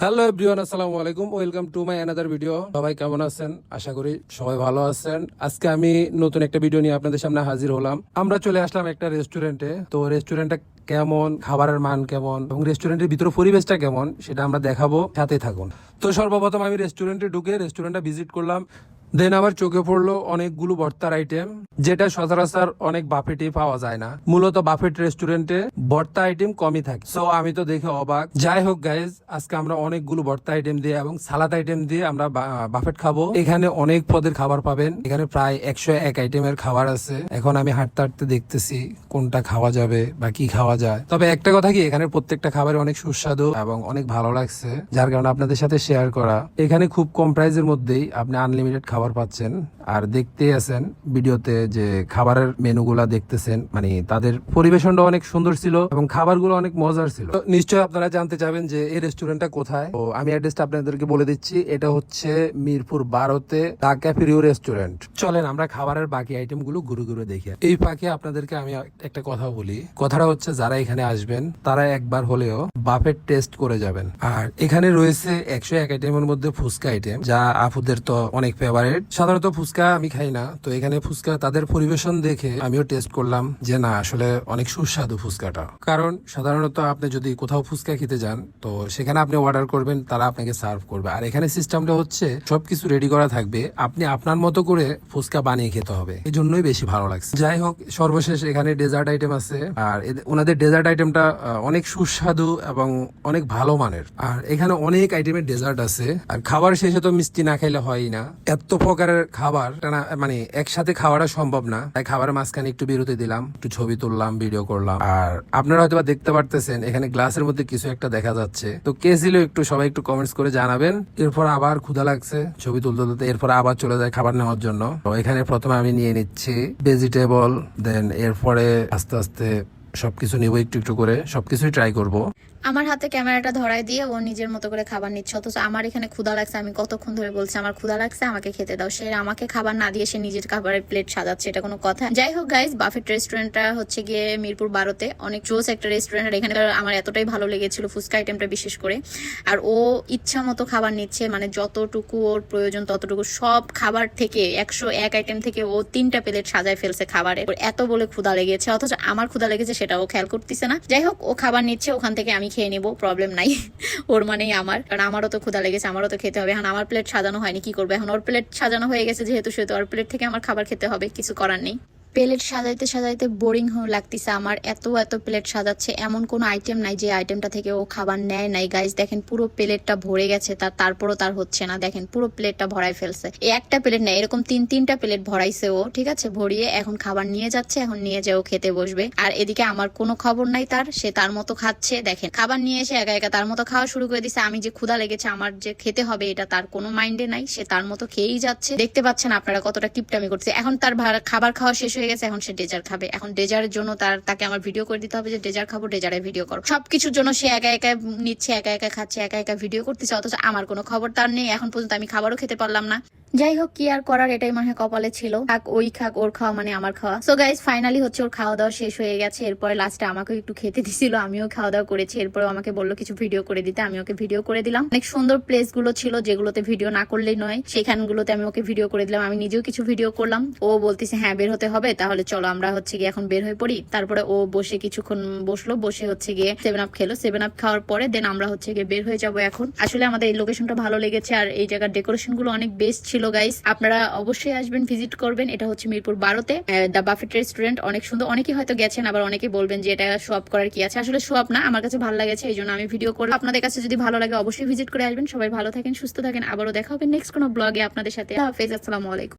Hello everyone, আসসালামু আলাইকুম। Welcome to my another video. সবাই কেমন আছেন? আশা করি সবাই ভালো আছেন। আজকে আমি নতুন একটা ভিডিও নিয়ে আপনাদের সামনে হাজির হলাম। আমরা চলে আসলাম একটা রেস্টুরেন্টে। তো রেস্টুরেন্টটা কেমন, খাবারের মান কেমন এবং রেস্টুরেন্টের ভিতরে পরিবেশটা কেমন সেটা আমরা দেখাবো, সাথে থাকুন। তো সর্বপ্রথম আমি রেস্টুরেন্টে ঢুকে রেস্টুরেন্টটা ভিজিট করলাম। দেন আমার চোখে পড়লো অনেকগুলো ভর্তার আইটেম, যেটা সচরাচর অনেক বাফেটে পাওয়া যায় না। মূলত বাফেট রেস্টুরেন্টে ভর্তা আইটেম কমই থাকে। সো আমি তো দেখে অবাক। যাই হোক গাইজ, আজকে আমরা অনেকগুলো ভর্তা আইটেম দিয়ে এবং সালাদ আইটেম দিয়ে আমরা বাফেট খাবো। এখানে অনেক পদের খাবার পাবেন। এখানে প্রায় 101 আইটেমের খাবার আছে। এখন আমি হাঁটতে হাঁটতে দেখতেছি কোনটা খাওয়া যাবে বা কি খাওয়া যায়। তবে একটা কথা কি, এখানে প্রত্যেকটা খাবার অনেক সুস্বাদু এবং অনেক ভালো লাগছে, যার কারণে আপনাদের সাথে শেয়ার করা। এখানে খুব কম প্রাইসের মধ্যেই আপনি আনলিমিটেড খাবার পাচ্ছেন। আর দেখতেই আছেন ভিডিওতে যে খাবারের মেনুগুলা দেখতেছেন, মানে তাদের পরিবেশনটা অনেক সুন্দর ছিল এবং খাবারগুলো অনেক মজার ছিল। নিশ্চয়ই আপনারা জানতে চাবেন যে এই রেস্টুরেন্টটা কোথায়। তো আমি অ্যাড্রেসটা আপনাদেরকে বলে দিচ্ছি। এটা হচ্ছে মিরপুর 12-তে দ্য ক্যাফেরিও রেস্টুরেন্ট। চলেন আমরা খাবারের বাকি আইটেম গুলো ঘুরে ঘুরে দেখি। এই ফাঁকে আপনাদেরকে আমি একটা কথা বলি। কথাটা হচ্ছে, যারা এখানে আসবেন তারা একবার হলেও বাফেট টেস্ট করে যাবেন। আর এখানে রয়েছে 101 আইটেমের মধ্যে ফুচকা আইটেম, যা আপুদের তো অনেক ফেভারিট। সাধারণত ফুচকা আমি খাই না, তো এখানে ফুচকা তাদের পরিবেশন দেখে আমিও টেস্ট করলাম যে না, আসলে অনেক সুস্বাদু ফুচকাটা। কারণ সাধারণত আপনি যদি কোথাও ফুচকা খেতে যান, তো সেখানে আপনি অর্ডার করবেন, তারা আপনাকে সার্ভ করবে। আর এখানে সিস্টেমটা হচ্ছে সবকিছু রেডি করা থাকবে, আপনি আপনার মতো করে ফুচকা বানিয়ে খেতে হবে। এই জন্যই বেশি ভালো লাগছে। যাই হোক, সর্বশেষ এখানে ডেজার্ট আইটেম আছে। আর ওনাদের ডেজার্ট আইটেমটা অনেক সুস্বাদু এবং অনেক ভালো মানের। আর এখানে অনেক আইটেমের ডেজার্ট আছে। আর খাবার শেষে তো মিষ্টি না খাইলে হয় না। এত প্রকারের খাবার মানে একসাথে খাওয়াটা সম্ভব না, তাই খাবারের মাঝখানে একটু বিরতি দিলাম, একটু ছবি তুললাম, ভিডিও করলাম। আর আপনারা হয়তো দেখতে পারতেছেন এখানে গ্লাসের মধ্যে কিছু একটা দেখা যাচ্ছে। তো কে ছিল একটু সবাই একটু কমেন্টস করে জানাবেন। এরপর আবার ক্ষুধা লাগছে, ছবি তুলতে তুলতে এরপর আবার চলে যায় খাবার নেওয়ার জন্য। তো এখানে প্রথমে আমি নিয়ে নিচ্ছি ভেজিটেবল, দেন এরপরে আস্তে আস্তে সবকিছু নিব, একটু একটু করে সবকিছুই ট্রাই করব। আমার হাতে ক্যামেরাটা ধরাই দিয়ে ও নিজের মতো করে খাবার নিচ্ছে, অথচ আমার এখানে ক্ষুধা লাগছে। আমি কতক্ষণ ধরে বলছি আমার ক্ষুধা লাগছে, আমাকে খেতে দাও। সে আমাকে খাবার না দিয়ে সে নিজের খাবারের প্লেট সাজাচ্ছে, এটা কোনো কথা? যাই হোক গাইজ, বাফেট রেস্টুরেন্টটা হচ্ছে গিয়ে মিরপুর 12-তে অনেক জোস একটা রেস্টুরেন্ট। আর এখানে আমার এতটাই ভালো লেগেছিল ফুচকা আইটেমটা বিশেষ করে। আর ও ইচ্ছা মতো খাবার নিচ্ছে, মানে যতটুকু ওর প্রয়োজন ততটুকু। সব খাবার থেকে 101 আইটেম থেকে ও 3টা প্লেট সাজায় ফেলছে খাবারের। এত বলে ক্ষুধা লেগেছে, অথচ আমার ক্ষুধা লেগেছে সেটা ও খেয়াল করতেছে না। যাই হোক, ও খাবার নিচ্ছে, ওখান থেকে আমি খেয়ে নেবো, প্রবলেম নাই। ওর মানেই আমার, কারণ আমারও তো ক্ষুধা লেগেছে, আমারও তো খেতে হবে। এখন আমার প্লেট সাজানো হয়নি, কি করবো? এখন ওর প্লেট সাজানো হয়ে গেছে যেহেতু, সেহেতু ওর প্লেট থেকে আমার খাবার খেতে হবে, কিছু করার নেই। প্লেট সাজাইতে সাজাইতে বোরিং লাগতেছে আমার। এত এত প্লেট সাজাচ্ছে, এমন কোনো আইটেম নাই যে আইটেমটা থেকে ও খাবার নেয় নাই। গাইজ দেখেন, পুরো প্লেটটা ভরে গেছে, তারপরও তার হচ্ছে না। দেখেন পুরো প্লেটটা ভরাই ফেলছে। একটা প্লেট নেই, এরকম তিনটা প্লেট ভরাইছে ও, ঠিক আছে, ভরিয়ে এখন খাবার নিয়ে যাচ্ছে। এখন নিয়ে যে ও খেতে বসবে। আর এদিকে আমার কোনো খবর নাই তার, সে তার মতো খাচ্ছে। দেখেন খাবার নিয়ে এসে একা একা তার মতো খাওয়া শুরু করে দিছে। আমি যে ক্ষুধা লেগেছে, আমার যে খেতে হবে, এটা তার কোনো মাইন্ডে নাই। সে তার মতো খেয়েই যাচ্ছে। দেখতে পাচ্ছেন আপনারা কতটা কিপটামি করছে। এখন তার খাবার খাওয়া শেষ হয়ে গেছে, এখন সে ডেজার্ট খাবে। এখন ডেজার্টের জন্য তাকে আমার ভিডিও করে দিতে হবে যে ডেজার্ট খাবো, ডেজার্টে ভিডিও করো। সবকিছুর জন্য সে একা একা নিচ্ছে, একা একা খাচ্ছে, একা একা ভিডিও করতেছে, অথচ আমার কোনো খবর তার নেই। এখন পর্যন্ত আমি খাবারও খেতে পারলাম না। যাই হোক, কি আর করার, এটাই মনে হয় কপালে ছিল। খাক ওই খাক, ওর খাওয়া মানে আমার খাওয়া। সো গাইজ, ফাইনালি হচ্ছে ওর খাওয়া দাওয়া শেষ হয়ে গেছে। এরপরে লাস্টে আমাকেও একটু খেতে দিছিল, আমিও খাওয়া দাওয়া করেছি। এরপরে আমাকে বললো কিছু ভিডিও করে দিতে, আমি ওকে ভিডিও করে দিলাম। অনেক সুন্দর প্লেস গুলো ছিল যেগুলোতে ভিডিও না করলেই নয়, সেখানগুলোতে আমি ওকে ভিডিও করে দিলাম। আমি নিজেও কিছু ভিডিও করলাম। ও বলতেছে হ্যাঁ বের হতে হবে, তাহলে চলো আমরা হচ্ছে গিয়ে এখন বের হয়ে পড়ি। তারপরে ও বসে কিছুক্ষণ বসলো, বসে হচ্ছে গিয়ে 7 আপ খেলো। 7 আপ খাওয়ার পরে দেন আমরা হচ্ছে গিয়ে বের হয়ে যাবো এখন। আসলে আমাদের এই লোকেশনটা ভালো লেগেছে, আর এই জায়গার ডেকোরেশন গুলো অনেক বেস্ট ছিল গাইস। আপনারা অবশ্যই আসবেন, ভিজিট করবেন। এটা হচ্ছে মিরপুর 12-তে দ্য বাফেট রেস্টুরেন্ট। অনেক সুন্দর। অনেকেই হয়তো গেছেন, আবার অনেকে বলবেন যে এটা শো আপ করার কি আছে। আসলে শো আপ না, আমার কাছে ভালো লাগেছে, এই জন্য আমি ভিডিও করলাম। আপনাদের কাছে যদি ভালো লাগে অবশ্যই ভিজিট করে আসবেন। সবাই ভালো থাকেন, সুস্থ থাকেন। আবারও দেখা হবে নেক্সট কোনো ব্লগে আপনাদের সাথে। হাফেজ, আসসালামু আলাইকুম।